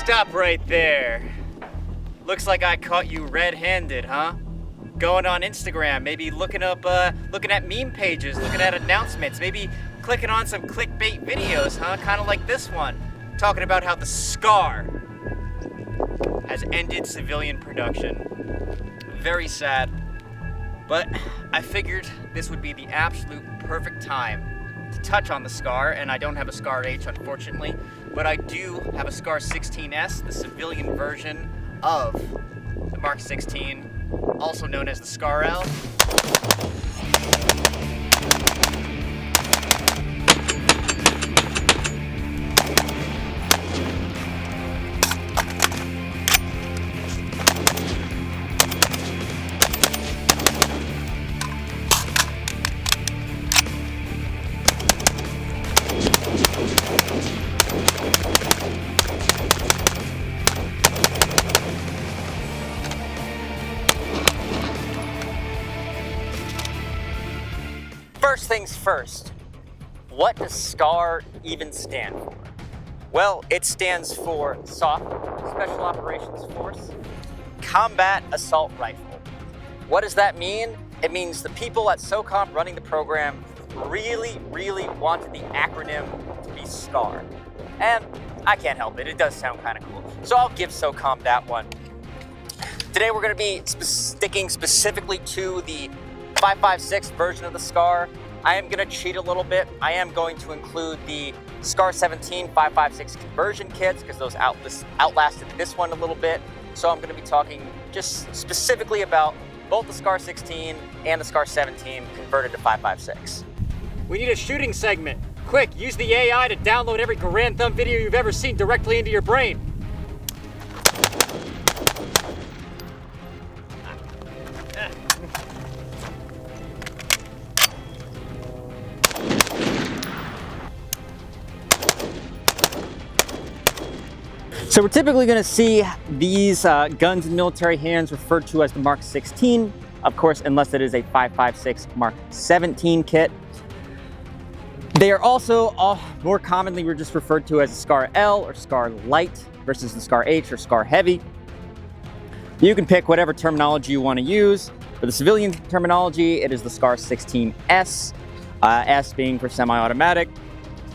Stop right there. Looks like I caught you red-handed, huh? Going on Instagram, maybe looking at meme pages, looking at announcements, maybe clicking on some clickbait videos, huh? Kind of like this one, talking about how the SCAR has ended civilian production. Very sad, but I figured this would be the absolute perfect time to touch on the SCAR, and I don't have a SCAR H, unfortunately, but I do have a SCAR 16S, the civilian version of the Mark 16, also known as the SCAR L. First things first, what does SCAR even stand for? Well, it stands for SOF, Special Operations Force, Combat Assault Rifle. What does that mean? It means the people at SOCOM running the program really wanted the acronym to be SCAR. And I can't help it does sound kind of cool. So I'll give SOCOM that one. Today we're going to be sticking specifically to the 5.56 version of the SCAR. I am going to cheat a little bit. I am going to include the SCAR 17 5.56 conversion kits because those outlasted this one a little bit. So I'm going to be talking just specifically about both the SCAR 16 and the SCAR 17 converted to 5.56. We need a shooting segment. Quick, use the AI to download every Garand Thumb video you've ever seen directly into your brain. So we're typically going to see these guns in military hands referred to as the Mark 16, of course, unless it is a 5.56 Mark 17 kit. They are also more commonly we're just referred to as a SCAR L or SCAR Light versus the SCAR H or SCAR Heavy. You can pick whatever terminology you want to use. For the civilian terminology, it is the SCAR 16S, S being for semi-automatic.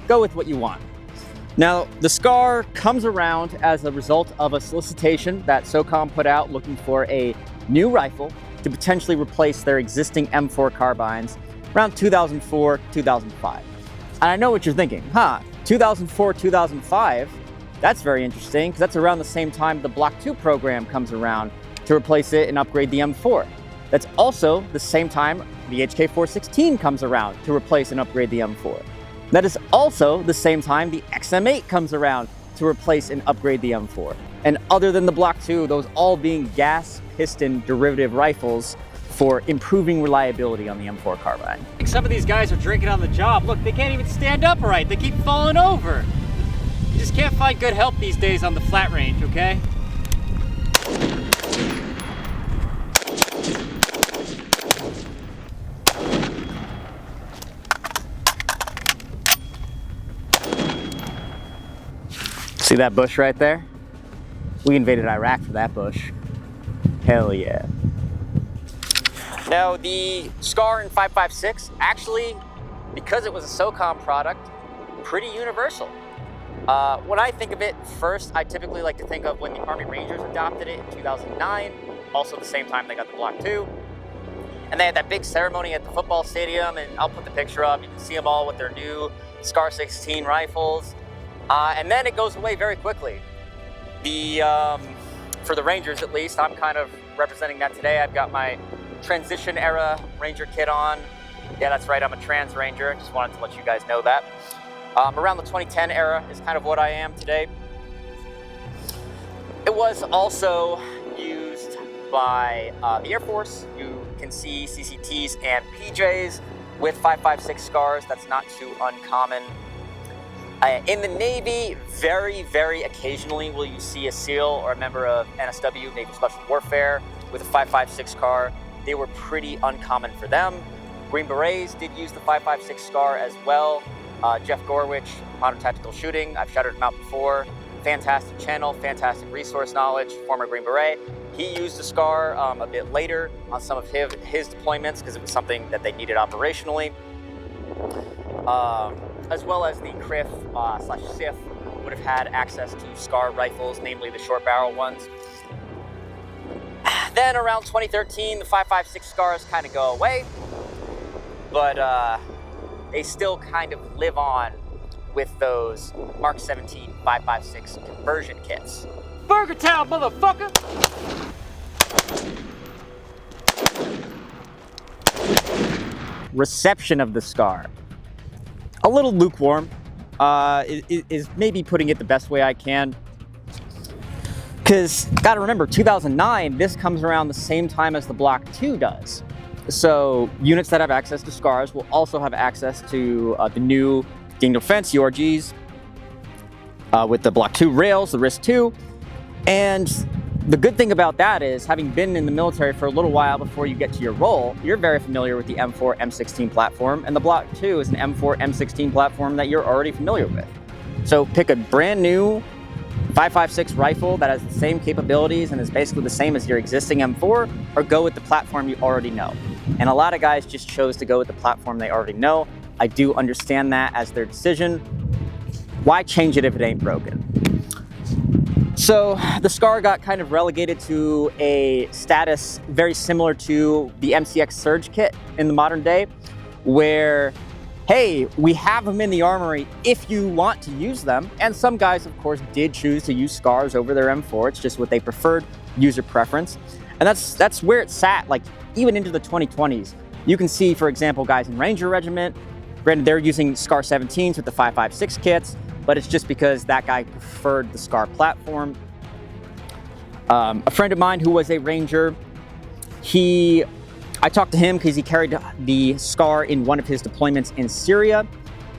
Go with what you want. Now, the SCAR comes around as a result of a solicitation that SOCOM put out looking for a new rifle to potentially replace their existing M4 carbines around 2004, 2005. And I know what you're thinking, 2004, 2005, that's very interesting because that's around the same time the Block 2 program comes around to replace it and upgrade the M4. That's also the same time the HK416 comes around to replace and upgrade the M4. That is also the same time the XM8 comes around to replace and upgrade the M4. And other than the Block 2, those all being gas piston derivative rifles for improving reliability on the M4 carbine. Some of these guys are drinking on the job. Look, they can't even stand upright. They keep falling over. You just can't find good help these days on the flat range, okay? See that bush right there? We invaded Iraq for that bush. Hell yeah. Now the SCAR in 5.56, actually, because it was a SOCOM product, pretty universal. When I think of it first, I typically like to think of when the Army Rangers adopted it in 2009, also the same time they got the Block 2. And they had that big ceremony at the football stadium, and I'll put the picture up. You can see them all with their new SCAR 16 rifles. And then it goes away very quickly. For the Rangers at least, I'm kind of representing that today. I've got my transition era Ranger kit on. Yeah, that's right, I'm a trans Ranger. Just wanted to let you guys know that. Around the 2010 era is kind of what I am today. It was also used by the Air Force. You can see CCTs and PJs with 5.56 SCARs. That's not too uncommon. In the Navy, very occasionally will you see a SEAL or a member of NSW, Naval Special Warfare, with a 5.56 SCAR. They were pretty uncommon for them. Green Berets did use the 5.56 SCAR as well. Jeff Gorwich, Modern Tactical Shooting, I've shouted him out before. fantastic channel, fantastic resource knowledge, former Green Beret. He used the SCAR a bit later on some of his deployments because it was something that they needed operationally. As well as the CRIF / SIF would have had access to SCAR rifles, namely the short barrel ones. Then around 2013, the 5.56 SCARs kind of go away, but they still kind of live on with those Mark 17 5.56 conversion kits. Burger Town, motherfucker! Reception of the SCAR. A little lukewarm, is maybe putting it the best way I can. Because, gotta remember, 2009, this comes around the same time as the Block 2 does. So, units that have access to SCARs will also have access to the new Gang Defense URGs with the Block 2 rails, the RIS-2. And the good thing about that is, having been in the military for a little while before you get to your role, you're very familiar with the M4 M16 platform, and the Block 2 is an M4 M16 platform that you're already familiar with. So pick a brand new 5.56 rifle that has the same capabilities and is basically the same as your existing M4, or go with the platform you already know. And a lot of guys just chose to go with the platform they already know. I do understand that as their decision. Why change it if it ain't broken? So the SCAR got kind of relegated to a status very similar to the MCX Surge kit in the modern day, where, hey, we have them in the armory if you want to use them. And some guys, of course, did choose to use SCARs over their M4. It's just what they preferred, user preference. And that's where it sat, like, even into the 2020s. You can see, for example, guys in Ranger Regiment, granted, they're using SCAR 17s with the 5.56 kits, but it's just because that guy preferred the SCAR platform. A friend of mine who was a Ranger, I talked to him because he carried the SCAR in one of his deployments in Syria,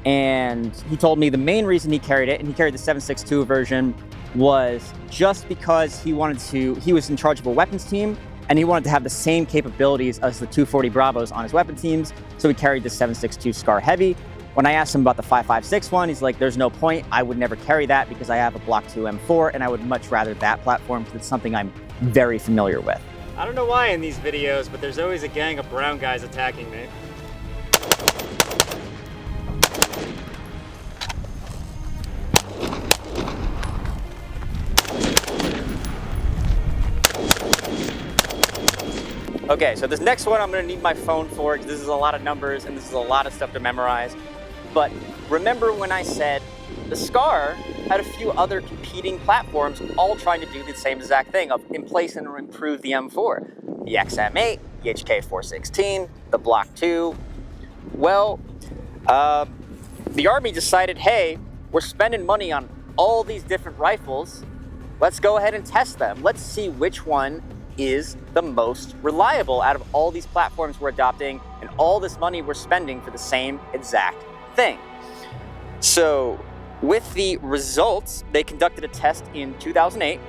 and he told me the main reason he carried it, and he carried the 7.62 version, was just because he was in charge of a weapons team, and he wanted to have the same capabilities as the 240 Bravos on his weapon teams, so he carried the 7.62 SCAR Heavy. When I asked him about the 5.56 one, he's like, there's no point. I would never carry that because I have a Block 2 M4, and I would much rather that platform because it's something I'm very familiar with. I don't know why in these videos, but there's always a gang of brown guys attacking me. Okay, so this next one I'm gonna need my phone for because this is a lot of numbers and this is a lot of stuff to memorize. But remember when I said the SCAR had a few other competing platforms all trying to do the same exact thing of emplace and improve the M4. The XM8, the HK416, the Block 2. Well, the Army decided, hey, we're spending money on all these different rifles. Let's go ahead and test them. Let's see which one is the most reliable out of all these platforms we're adopting and all this money we're spending for the same exact thing. So with the results, they conducted a test in 2008.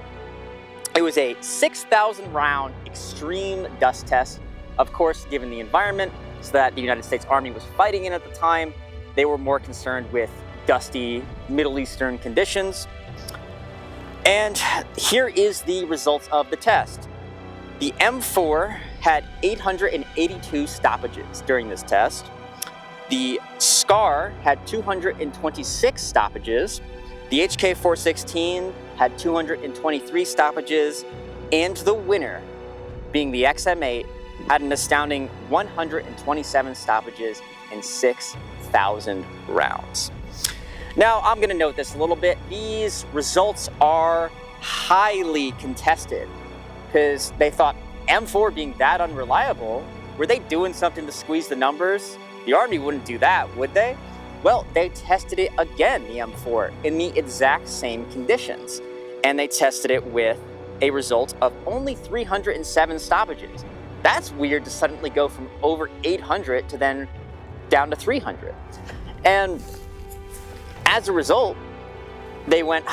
It was a 6,000 round extreme dust test. Of course, given the environment so that the United States Army was fighting in at the time, they were more concerned with dusty Middle Eastern conditions. And here is the results of the test. The M4 had 882 stoppages during this test. The SCAR had 226 stoppages. The HK416 had 223 stoppages. And the winner, being the XM8, had an astounding 127 stoppages in 6,000 rounds. Now, I'm going to note this a little bit. These results are highly contested because they thought M4 being that unreliable, were they doing something to squeeze the numbers? The Army wouldn't do that, would they? Well, they tested it again, the M4, in the exact same conditions. And they tested it with a result of only 307 stoppages. That's weird to suddenly go from over 800 to then down to 300. And as a result, they went,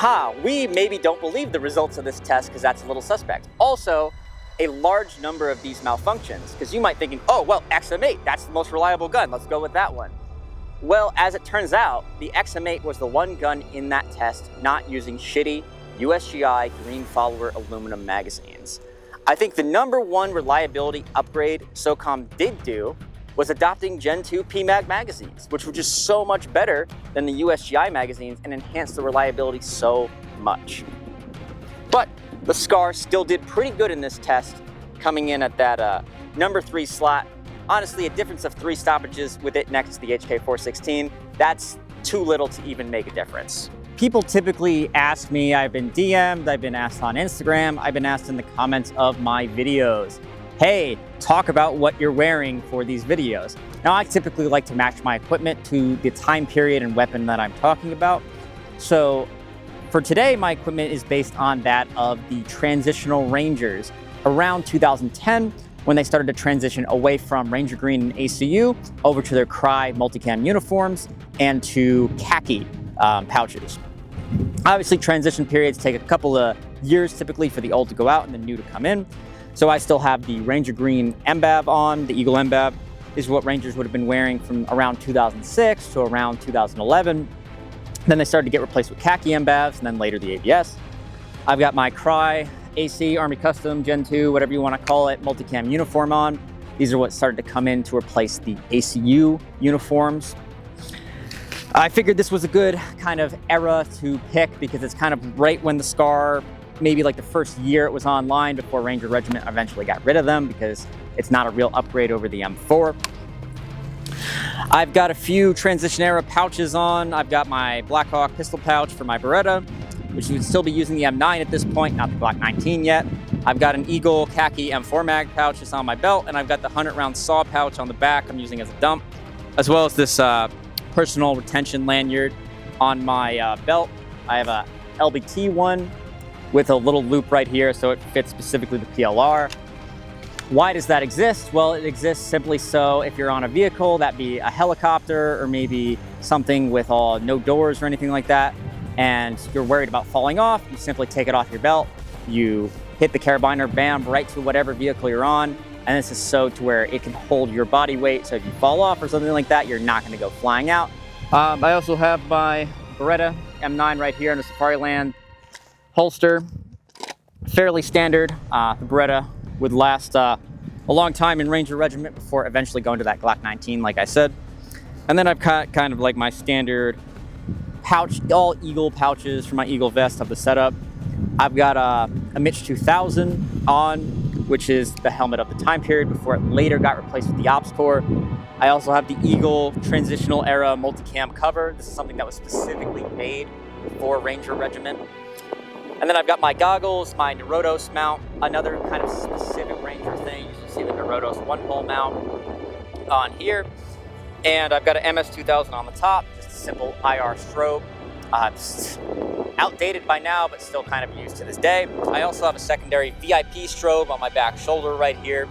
we maybe don't believe the results of this test because that's a little suspect. Also, a large number of these malfunctions, because you might thinking, oh, well, XM8, that's the most reliable gun. Let's go with that one. Well, as it turns out, the XM8 was the one gun in that test not using shitty USGI Green Follower aluminum magazines. I think the #1 reliability upgrade SOCOM did do was adopting Gen 2 PMAG magazines, which were just so much better than the USGI magazines and enhanced the reliability so much. But the SCAR still did pretty good in this test, coming in at that #3 slot. Honestly, a difference of 3 stoppages with it next to the HK416, that's too little to even make a difference. People typically ask me, I've been DM'd, I've been asked on Instagram, I've been asked in the comments of my videos, hey, talk about what you're wearing for these videos. Now, I typically like to match my equipment to the time period and weapon that I'm talking about. So for today, my equipment is based on that of the transitional Rangers around 2010, when they started to transition away from Ranger Green and ACU over to their Cry multicam uniforms and to khaki pouches. Obviously, transition periods take a couple of years typically for the old to go out and the new to come in. So I still have the Ranger Green MBAV on. The Eagle MBAV is what Rangers would have been wearing from around 2006 to around 2011. Then they started to get replaced with khaki MBAVs and then later the ABS. I've got my Cry AC, Army Custom, Gen 2, whatever you want to call it, multicam uniform on. These are what started to come in to replace the ACU uniforms. I figured this was a good kind of era to pick because it's kind of right when the SCAR, maybe like the first year it was online before Ranger Regiment eventually got rid of them because it's not a real upgrade over the M4. I've got a few transition era pouches on. I've got my Blackhawk pistol pouch for my Beretta, which would still be using the M9 at this point, not the Glock 19 yet. I've got an Eagle khaki M4 mag pouch that's on my belt, and I've got the 100-round saw pouch on the back I'm using as a dump, as well as this personal retention lanyard on my belt. I have a LBT one with a little loop right here so it fits specifically the PLR. Why does that exist? Well, it exists simply so if you're on a vehicle, that be a helicopter or maybe something with no doors or anything like that, and you're worried about falling off, you simply take it off your belt, you hit the carabiner, bam, right to whatever vehicle you're on, and this is so to where it can hold your body weight, so if you fall off or something like that, you're not gonna go flying out. I also have my Beretta M9 right here in the Safariland holster. Fairly standard. The Beretta would last a long time in Ranger Regiment before eventually going to that Glock 19, like I said. And then I've got kind of like my standard pouch, all Eagle pouches for my Eagle vest of the setup. I've got a Mitch 2000 on, which is the helmet of the time period before it later got replaced with the Ops Core. I also have the Eagle transitional era multicam cover. This is something that was specifically made for Ranger Regiment. And then I've got my goggles, my Neurotos mount, another kind of specific Ranger thing. You can see the Neurotos one-pole mount on here. And I've got an MS-2000 on the top, just a simple IR strobe. It's outdated by now, but still kind of used to this day. I also have a secondary VIP strobe on my back shoulder right here.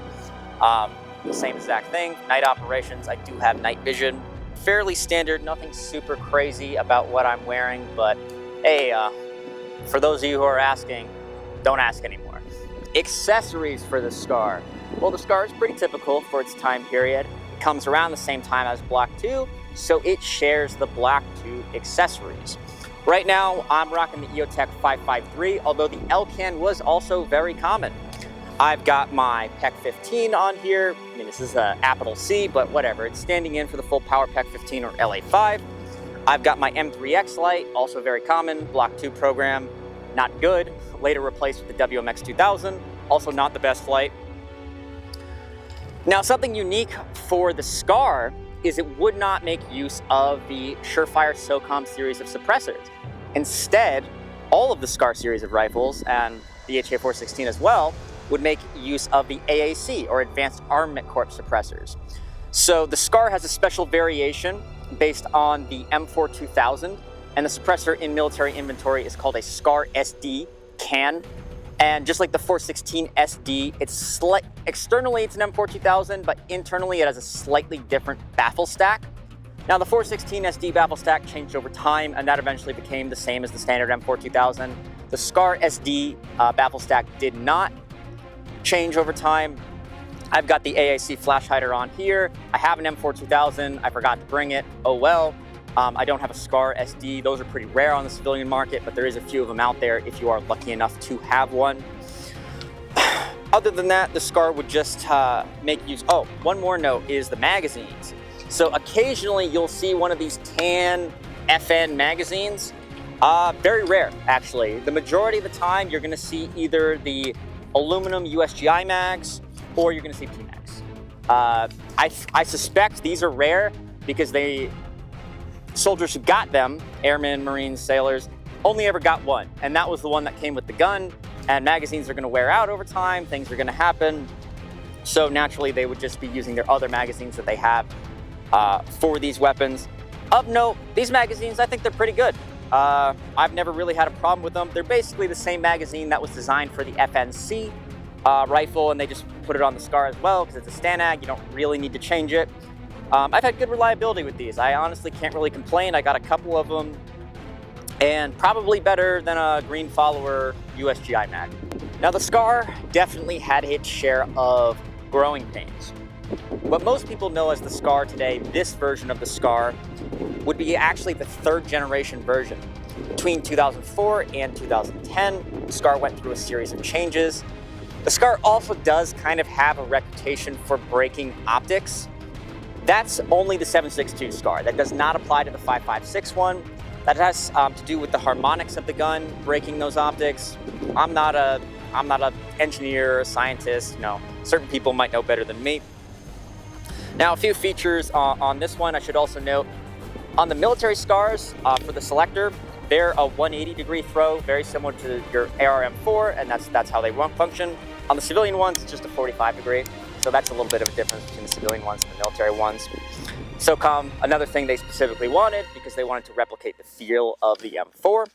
The same exact thing. Night operations, I do have night vision. Fairly standard, nothing super crazy about what I'm wearing, but hey, for those of you who are asking, don't ask anymore. Accessories for the SCAR. Well, the SCAR is pretty typical for its time period. It comes around the same time as Block 2, so it shares the Block 2 accessories. Right now, I'm rocking the EOTech 553, although the LCAN was also very common. I've got my PEC 15 on here. I mean, this is a Apple C, but whatever. It's standing in for the full power PEC 15 or LA5. I've got my M3X light, also very common, Block 2 program, not good. Later replaced with the WMX 2000, also not the best light. Now, something unique for the SCAR is it would not make use of the Surefire SOCOM series of suppressors. Instead, all of the SCAR series of rifles, and the HK416 as well, would make use of the AAC, or Advanced Armament Corps suppressors. So the SCAR has a special variation based on the M4 2000, and the suppressor in military inventory is called a SCAR SD CAN. And just like the 416 SD, externally it's an M4 2000, but internally it has a slightly different baffle stack. Now the 416 SD baffle stack changed over time, and that eventually became the same as the standard M4 2000. The SCAR SD baffle stack did not change over time. I've got the AAC flash hider on here. I have an M4 2000, I forgot to bring it, oh well. I don't have a SCAR SD. Those are pretty rare on the civilian market, but there is a few of them out there if you are lucky enough to have one. Other than that, the SCAR would just make use. Oh, one more note is the magazines. So occasionally you'll see one of these tan FN magazines. Very rare, actually. The majority of the time, you're gonna see either the aluminum USGI mags or you're gonna see P-mags. I suspect these are rare because soldiers who got them, airmen, Marines, sailors, only ever got one. And that was the one that came with the gun. And magazines are gonna wear out over time, things are gonna happen. So naturally, they would just be using their other magazines that they have for these weapons. Of note, these magazines, I think they're pretty good. I've never really had a problem with them. They're basically the same magazine that was designed for the FNC rifle, and they just put it on the SCAR as well because it's a STANAG. You don't really need to change it. I've had good reliability with these. I honestly can't really complain. I got a couple of them, and probably better than a green follower USGI mag. Now the SCAR definitely had its share of growing pains. What most people know as the SCAR today, this version of the SCAR, would be actually the third generation version. Between 2004 and 2010, the SCAR went through a series of changes. The SCAR also does kind of have a reputation for breaking optics. That's only the 7.62 SCAR. That does not apply to the 5.56 one. That has to do with the harmonics of the gun breaking those optics. I'm not an engineer, a scientist. Certain people might know better than me. Now, a few features on this one. I should also note, on the military SCARs for the selector, they're a 180-degree throw, very similar to your ARM4, and that's how they function. On the civilian ones, it's just a 45-degree, so that's a little bit of a difference between the civilian ones and the military ones. SOCOM, another thing they specifically wanted because they wanted to replicate the feel of the M4.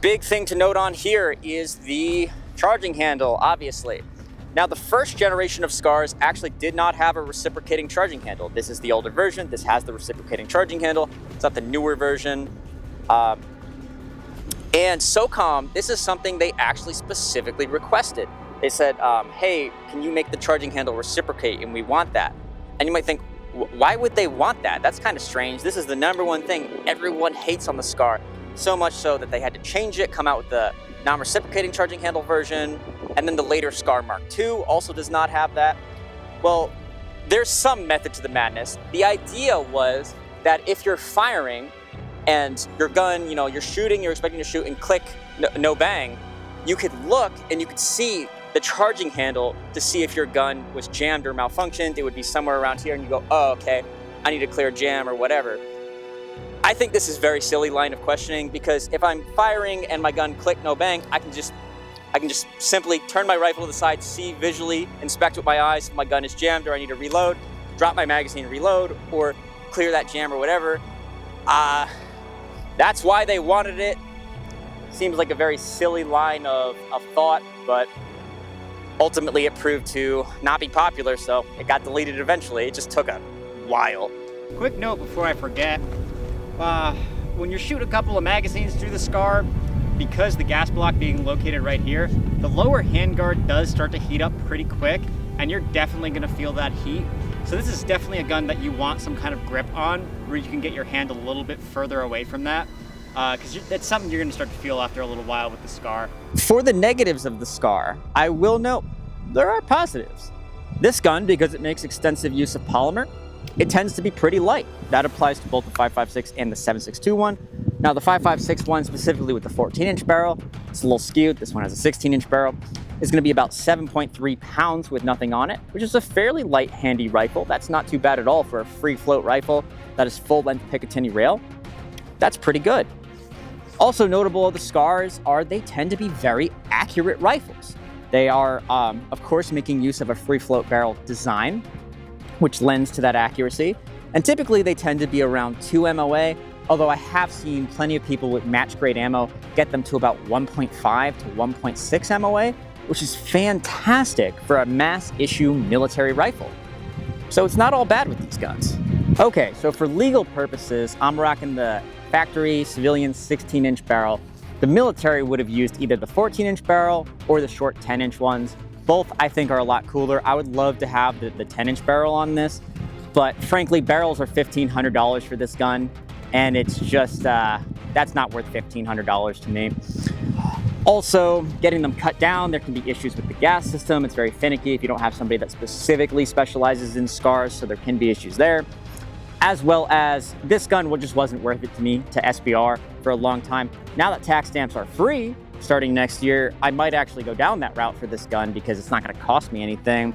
Big thing to note on here is the charging handle, obviously. Now, the first generation of SCARs actually did not have a reciprocating charging handle. This is the older version. This has the reciprocating charging handle. It's not the newer version. And SOCOM, this is something they actually specifically requested. They said, hey, can you make the charging handle reciprocate? And we want that. And you might think, why would they want that? That's kind of strange. This is the #1 thing everyone hates on the SCAR. So much so that they had to change it, come out with the non-reciprocating charging handle version, and then the later SCAR Mark II also does not have that. Well, there's some method to the madness. The idea was that if you're firing and your gun, you're shooting, you're expecting to shoot, and click, no bang, you could look and you could see the charging handle to see if your gun was jammed or malfunctioned. It would be somewhere around here, and you go, oh, okay, I need to clear jam or whatever. I think this is a very silly line of questioning because if I'm firing and my gun click, no bang, I can just simply turn my rifle to the side, see visually, inspect with my eyes if my gun is jammed or I need to reload, drop my magazine, reload, or clear that jam or whatever. That's why they wanted it. Seems like a very silly line of thought, but ultimately it proved to not be popular, so it got deleted eventually. It just took a while. Quick note before I forget. When you're shooting a couple of magazines through the SCAR, because the gas block being located right here, the lower handguard does start to heat up pretty quick, and you're definitely gonna feel that heat. So this is definitely a gun that you want some kind of grip on, where you can get your hand a little bit further away from that, because it's something you're gonna start to feel after a little while with the SCAR. For the negatives of the SCAR, I will note there are positives. This gun, because it makes extensive use of polymer, it tends to be pretty light. That applies to both the 5.56 and the 7.62 one. Now the 5.56 one, specifically with the 14-inch barrel, it's a little skewed. This one has a 16-inch barrel. It's gonna be about 7.3 pounds with nothing on it, which is a fairly light, handy rifle. That's not too bad at all for a free float rifle that is full-length Picatinny rail. That's pretty good. Also notable of the SCARs are they tend to be very accurate rifles. They are, of course, making use of a free float barrel design, which lends to that accuracy. And typically they tend to be around 2 MOA, although I have seen plenty of people with match grade ammo get them to about 1.5 to 1.6 MOA, which is fantastic for a mass issue military rifle. So it's not all bad with these guns. Okay, so for legal purposes, I'm rocking the factory civilian 16-inch barrel. The military would have used either the 14-inch barrel or the short 10-inch ones. Both I think are a lot cooler. I would love to have the 10-inch barrel on this, but frankly, barrels are $1,500 for this gun, and it's just, that's not worth $1,500 to me. Also, getting them cut down, there can be issues with the gas system. It's very finicky if you don't have somebody that specifically specializes in scars, so there can be issues there. As well as this gun just wasn't worth it to me to SBR for a long time. Now that tax stamps are free starting next year, I might actually go down that route for this gun because it's not going to cost me anything.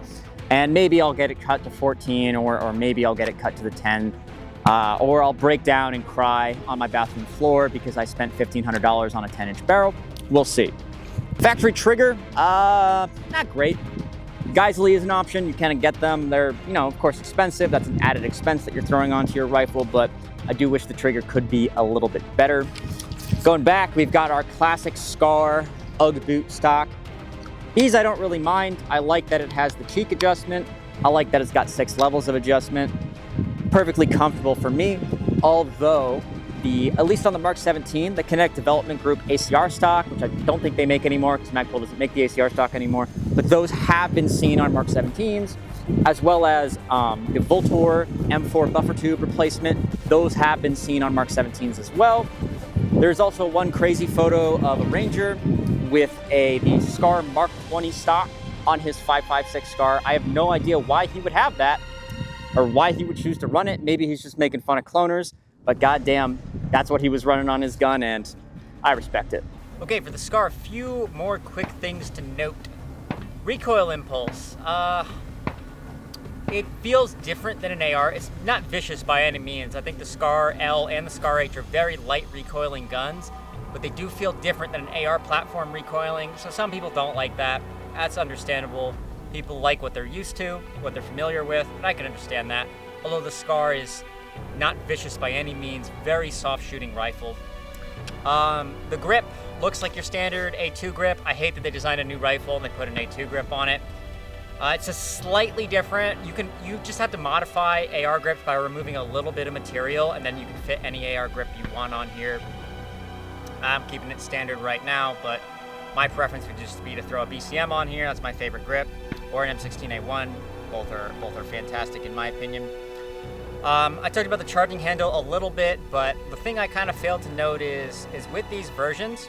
And maybe I'll get it cut to 14, or maybe I'll get it cut to the 10. Or I'll break down and cry on my bathroom floor because I spent $1,500 on a 10-inch barrel. We'll see. Factory trigger, not great. Geisley is an option. You kind of get them. They're, of course, expensive. That's an added expense that you're throwing onto your rifle, but I do wish the trigger could be a little bit better. Going back, we've got our classic Scar UGG boot stock. These I don't really mind. I like that it has the cheek adjustment. I like that it's got 6 levels of adjustment. Perfectly comfortable for me, although at least on the Mark 17, the Kinetic Development Group ACR stock, which I don't think they make anymore because Magpul doesn't make the ACR stock anymore, but those have been seen on Mark 17s, as well as the Voltor M4 buffer tube replacement. Those have been seen on Mark 17s as well. There's also one crazy photo of a Ranger with the Scar Mark 20 stock on his 5.56 Scar. I have no idea why he would have that or why he would choose to run it. Maybe he's just making fun of cloners, but goddamn, that's what he was running on his gun, and I respect it. Okay, for the Scar, a few more quick things to note. Recoil impulse. It feels different than an AR. It's not vicious by any means. I think the Scar L and the Scar H are very light recoiling guns, but they do feel different than an AR platform recoiling, so some people don't like that. That's understandable. People like what they're used to, what they're familiar with, and I can understand that. Although the Scar is not vicious by any means, very soft shooting rifle. The grip looks like your standard A2 grip. I hate that they designed a new rifle and they put an A2 grip on it. It's a slightly different. You just have to modify AR grips by removing a little bit of material, and then you can fit any AR grip you want on here. I'm keeping it standard right now, but my preference would just be to throw a BCM on here. That's my favorite grip, or an M16A1. Both are fantastic in my opinion. I talked about the charging handle a little bit, but the thing I kind of failed to note is with these versions,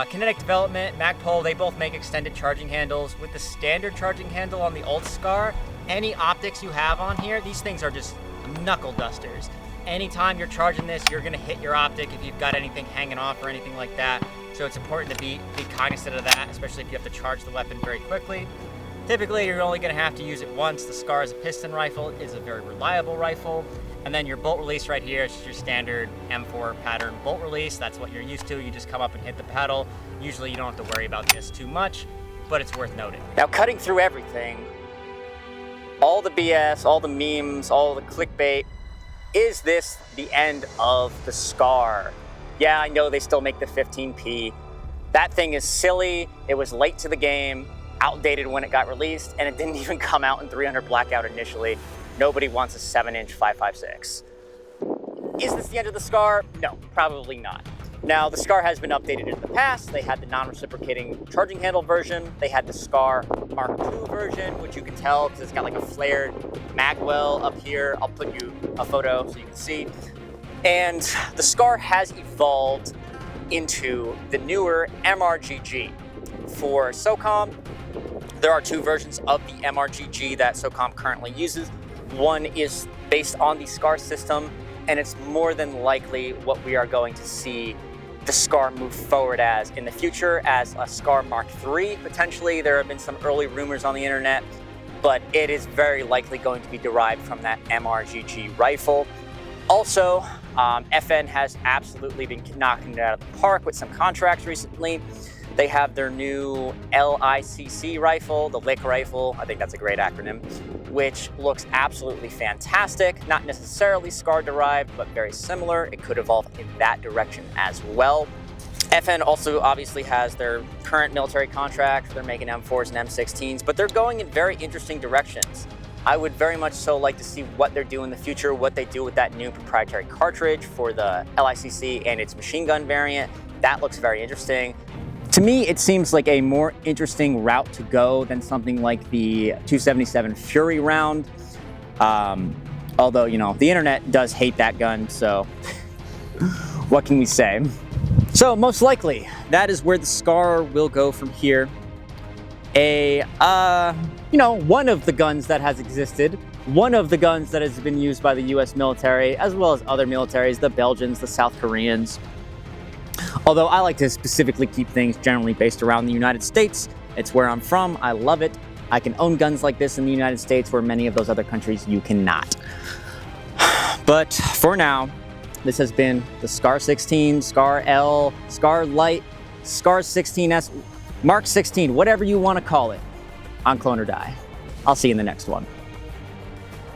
Kinetic Development, Magpul, they both make extended charging handles. With the standard charging handle on the old Scar, any optics you have on here, these things are just knuckle dusters. Anytime you're charging this, you're gonna hit your optic if you've got anything hanging off or anything like that. So it's important to be cognizant of that, especially if you have to charge the weapon very quickly. Typically, you're only going to have to use it once. The Scar is a piston rifle, is a very reliable rifle. And then your bolt release right here is just your standard M4 pattern bolt release. That's what you're used to. You just come up and hit the pedal. Usually you don't have to worry about this too much, but it's worth noting. Now, cutting through everything, all the BS, all the memes, all the clickbait, is this the end of the Scar? Yeah, I know they still make the 15P. That thing is silly. It was late to the game, outdated when it got released, and it didn't even come out in 300 blackout initially. Nobody wants a 7-inch 5.56. Is this the end of the Scar? No, probably not. Now, the Scar has been updated in the past. They had the non-reciprocating charging handle version. They had the Scar Mark II version, which you can tell because it's got like a flared magwell up here. I'll put you a photo so you can see. And the Scar has evolved into the newer MRGG. For SOCOM, there are 2 versions of the MRGG that SOCOM currently uses. One is based on the Scar system, and it's more than likely what we are going to see the Scar move forward as in the future, as a Scar Mark III, potentially. There have been some early rumors on the internet, but it is very likely going to be derived from that MRGG rifle. Also, FN has absolutely been knocking it out of the park with some contracts recently. They have their new LICC rifle, the LIC rifle, I think that's a great acronym, which looks absolutely fantastic. Not necessarily Scar derived, but very similar. It could evolve in that direction as well. FN also obviously has their current military contract. They're making M4s and M16s, but they're going in very interesting directions. I would very much so like to see what they're doing in the future, what they do with that new proprietary cartridge for the LICC and its machine gun variant. That looks very interesting. To me, it seems like a more interesting route to go than something like the 277 Fury round. Although, you know, the internet does hate that gun, so what can we say? So most likely, that is where the SCAR will go from here. You know, one of the guns that has existed, one of the guns that has been used by the US military, as well as other militaries, the Belgians, the South Koreans. Although I like to specifically keep things generally based around the United States. It's where I'm from, I love it. I can own guns like this in the United States where many of those other countries you cannot. But for now, this has been the SCAR 16, SCAR L, SCAR Light, SCAR 16S, Mark 16, whatever you want to call it, on Clone or Die. I'll see you in the next one.